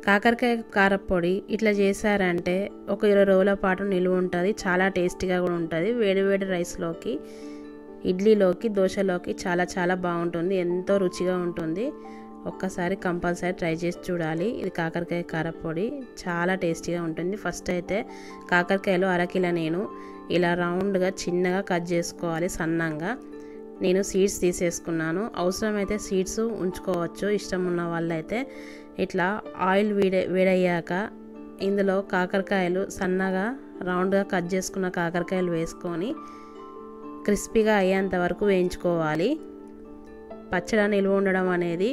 కాకరకాయ కారపొడి ఇట్లా చేశారంటే ఒక 20 రోజుల పాటు నిలువ ఉంటుంది. చాలా టేస్టీగా కూడా ఉంటుంది. వేడి వేడి రైస్లోకి, ఇడ్లీలోకి, దోశలోకి చాలా బాగుంటుంది. ఎంతో రుచిగా ఉంటుంది. ఒక్కసారి కంపల్సరీ ట్రై చేసి చూడాలి. ఇది కాకరకాయ కారపొడి చాలా టేస్టీగా ఉంటుంది. ఫస్ట్ అయితే కాకరకాయలు అరకిలో నేను ఇలా రౌండ్గా చిన్నగా కట్ చేసుకోవాలి సన్నంగా. నేను సీడ్స్ తీసేసుకున్నాను. అవసరమైతే సీడ్స్ ఉంచుకోవచ్చు ఇష్టం ఉన్న వాళ్ళైతే. ఇట్లా ఆయిల్ వేడయ్యాక ఇందులో కాకరకాయలు సన్నగా రౌండ్గా కట్ చేసుకున్న కాకరకాయలు వేసుకొని క్రిస్పీగా అయ్యేంత వరకు వేయించుకోవాలి. పచ్చడి నిల్వ ఉండడం అనేది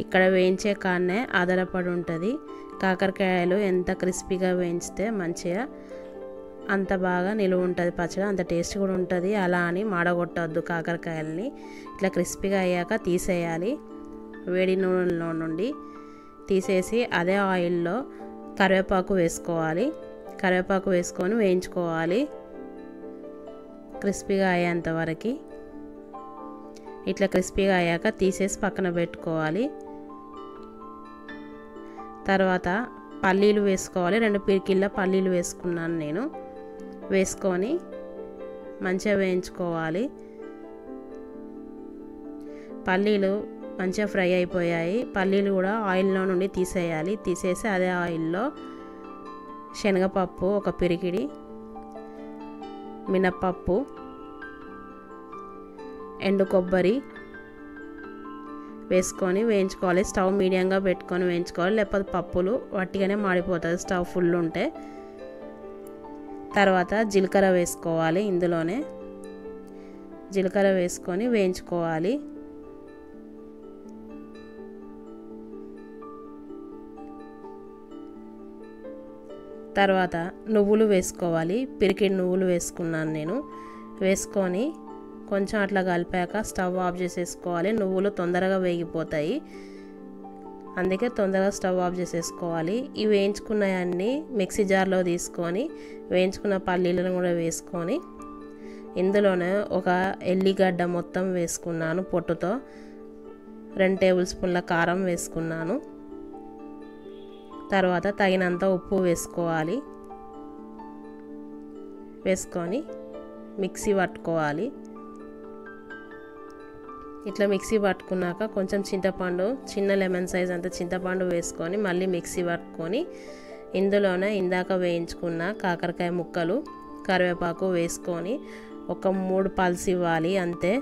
ఇక్కడ వేయించే కాడనే ఆధారపడి ఉంటుంది. కాకరకాయలు ఎంత క్రిస్పీగా వేయించితే మంచిగా అంత బాగా నిలువ ఉంటుంది పచ్చడి, అంత టేస్ట్ కూడా ఉంటుంది. అలా అని మాడగొట్టద్దు కాకరకాయలని. ఇట్లా క్రిస్పీగా అయ్యాక తీసేయాలి. వేడి నూనెలో నుండి తీసేసి అదే ఆయిల్లో కరివేపాకు వేసుకోవాలి. కరివేపాకు వేసుకొని వేయించుకోవాలి క్రిస్పీగా అయ్యేంత వరకు. ఇట్లా క్రిస్పీగా అయ్యాక తీసేసి పక్కన పెట్టుకోవాలి. తర్వాత పల్లీలు వేసుకోవాలి. 2 పిరికిళ్ళ పల్లీలు వేసుకున్నాను నేను. వేసుకొని మంచిగా వేయించుకోవాలి. పల్లీలు మంచిగా ఫ్రై అయిపోయాయి. పల్లీలు కూడా ఆయిల్లో నుండి తీసేయాలి. తీసేసి అదే ఆయిల్లో శనగపప్పు 1 పిరికిడి, మినప్పప్పు, ఎండు కొబ్బరి వేసుకొని వేయించుకోవాలి. స్టవ్ మీడియంగా పెట్టుకొని వేయించుకోవాలి, లేకపోతే పప్పులు వట్టిగానే మాడిపోతుంది స్టవ్ ఫుల్ ఉంటే. తర్వాత జీలకర్ర వేసుకోవాలి. ఇందులోనే జీలకర్ర వేసుకొని వేయించుకోవాలి. తర్వాత నువ్వులు వేసుకోవాలి. పిరికిడి నువ్వులు వేసుకున్నాను నేను. వేసుకొని కొంచెం అట్లా కలిపాక స్టవ్ ఆఫ్ చేసేసుకోవాలి. నువ్వులు తొందరగా వేగిపోతాయి, అందుకే తొందరగా స్టవ్ ఆఫ్ చేసేసుకోవాలి. ఈ వేయించుకున్నవన్నీ మిక్సీ జార్లో తీసుకొని వేయించుకున్న పల్లీలను కూడా వేసుకొని ఇందులోనే ఒక ఎల్లిగడ్డ మొత్తం వేసుకున్నాను పొట్టుతో. 2 టేబుల్ స్పూన్ల కారం వేసుకున్నాను. తర్వాత తగినంత ఉప్పు వేసుకోవాలి. వేసుకొని మిక్సీ పట్టుకోవాలి. ఇట్లా మిక్సీ పట్టుకున్నాక కొంచెం చింతపండు, చిన్న లెమన్ సైజ్ అంత చింతపండు వేసుకొని మళ్ళీ మిక్సీ పట్టుకొని ఇందులోనే ఇందాక వేయించుకున్న కాకరకాయ ముక్కలు, కరివేపాకు వేసుకొని ఒక 3 పల్స్ ఇవ్వాలి అంతే.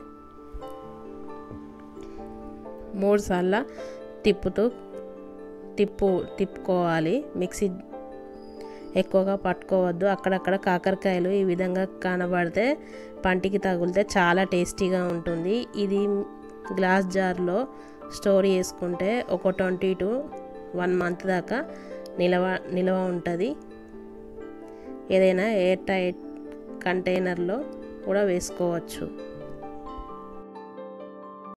3 సార్లు తిప్పుకోవాలి. మిక్సీ ఎక్కువగా పట్టుకోవద్దు. అక్కడక్కడ కాకరకాయలు ఈ విధంగా కనబడితే పంటికి తగిలితే చాలా టేస్టీగా ఉంటుంది. ఇది గ్లాస్ జార్లో స్టోర్ చేసుకుంటే ఒక 20 to 1 month దాకా నిలవ ఉంటుంది. ఏదైనా ఎయిర్ టైట్ కంటైనర్లో కూడా వేసుకోవచ్చు.